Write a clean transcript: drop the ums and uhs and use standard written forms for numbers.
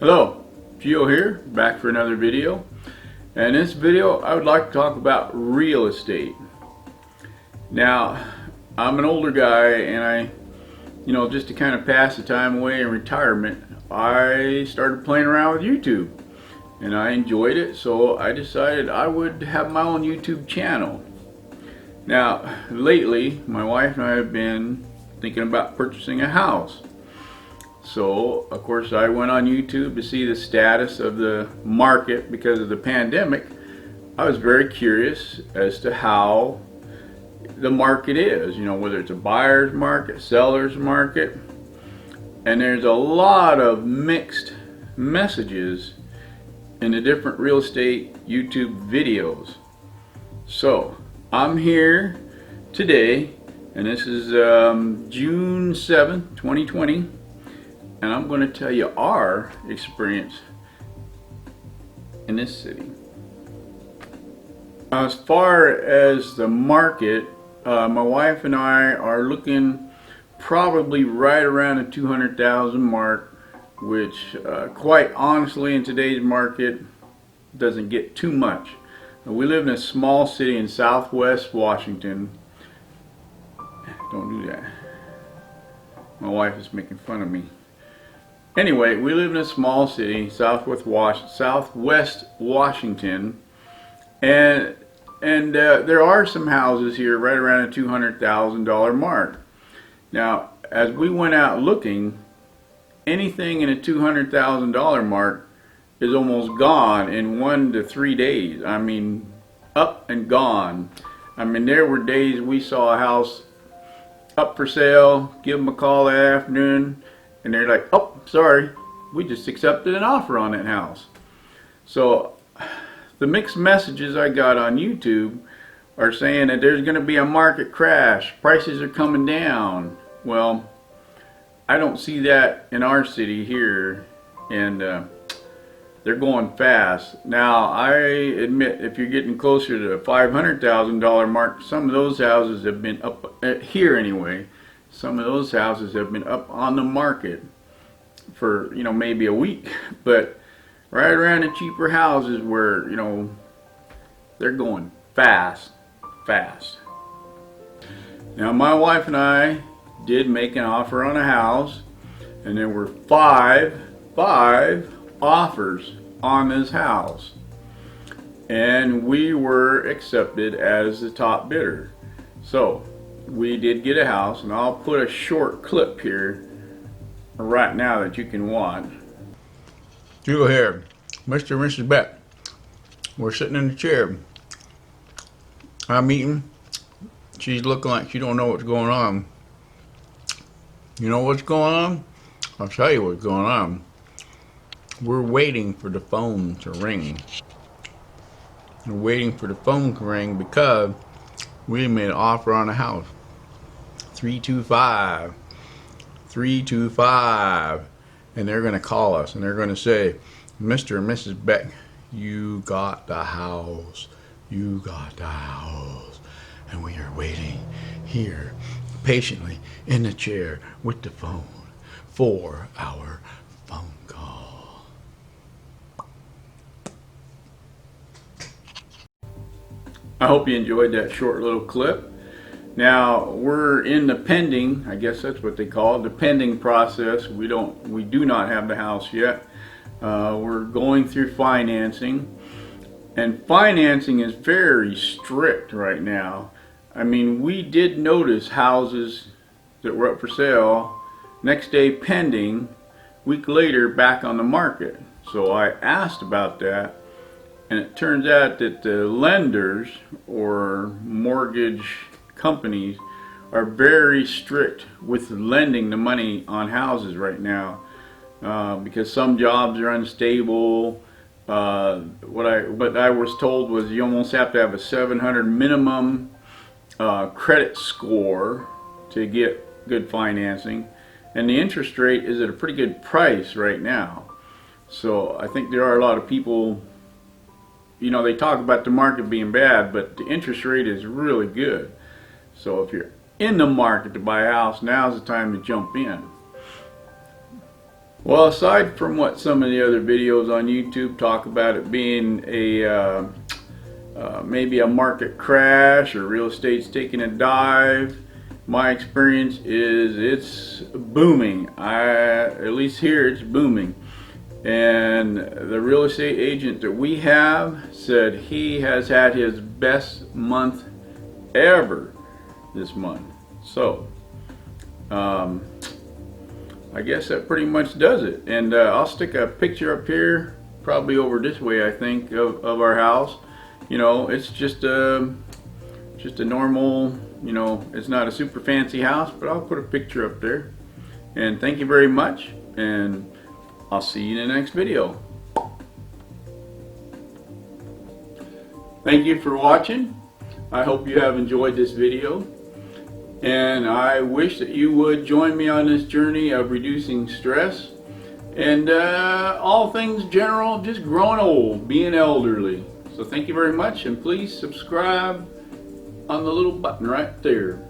Hello, Gio here, back for another video. And in this video I would like to talk about real estate. Now, I'm an older guy and just to kind of pass the time away in retirement, I started playing around with YouTube. And I enjoyed it, so I decided I would have my own YouTube channel. Now, lately, my wife and I have been thinking about purchasing a house. So, of course, I went on YouTube to see the status of the market because of the pandemic. I was very curious as to how the market is, whether it's a buyer's market, seller's market. And there's a lot of mixed messages in the different real estate YouTube videos. So, I'm here today, and this is June 7th, 2020. And I'm going to tell you our experience in this city. As far as the market, my wife and I are looking probably right around the 200,000 mark, which quite honestly in today's market doesn't get too much. We live in a small city in southwest Washington. Don't do that. My wife is making fun of me. Anyway, we live in a small city, southwest Washington, and there are some houses here right around the $200,000 mark. Now, as we went out looking, anything in a $200,000 mark is almost gone in 1 to 3 days. I mean, up and gone. I mean, there were days we saw a house up for sale, give them a call that afternoon, and they're like, oh, sorry, we just accepted an offer on that house. So the mixed messages I got on YouTube are saying that there's going to be a market crash, prices are coming down. Well, I don't see that in our city here, and they're going fast. Now, I admit if you're getting closer to the $500,000 mark, some of those houses have been up, here anyway, some of those houses have been up on the market for, maybe a week. But right around the cheaper houses where, they're going fast. Now, my wife and I did make an offer on a house, and there were five offers on this house, and we were accepted as the top bidder. So we did get a house, and I'll put a short clip here right now that you can watch. Drew here, Mr. and Mrs. Beck. We're sitting in the chair. I'm eating. She's looking like she don't know what's going on. You know what's going on? I'll tell you what's going on. We're waiting for the phone to ring. We're waiting for the phone to ring because we made an offer on a house. 325, and they're going to call us and they're going to say, Mr. and Mrs. Beck, you got the house, and we are waiting here patiently in the chair with the phone for our phone call. I hope you enjoyed that short little clip. Now, we're in the pending, I guess that's what they call it, the pending process. We do not have the house yet. We're going through financing, and financing is very strict right now. I mean, we did notice houses that were up for sale, next day pending, week later back on the market. So I asked about that, and it turns out that the lenders or mortgage companies are very strict with lending the money on houses right now, because some jobs are unstable. What I was told was you almost have to have a 700 minimum credit score to get good financing, and the interest rate is at a pretty good price right now. So I think there are a lot of people, they talk about the market being bad, but the interest rate is really good. So if you're in the market to buy a house, now's the time to jump in. Well, aside from what some of the other videos on YouTube talk about it being a maybe a market crash or real estate's taking a dive, my experience is it's booming. At least here it's booming. And the real estate agent that we have said he has had his best month ever this month. So I guess that pretty much does it. And I'll stick a picture up here, probably over this way, I think, of our house. You know, it's just a normal, you know, it's not a super fancy house, but I'll put a picture up there. And thank you very much, and I'll see you in the next video. Thank you for watching. I hope you have enjoyed this video. And I wish that you would join me on this journey of reducing stress and all things general, just growing old, being elderly. So thank you very much, and please subscribe on the little button right there.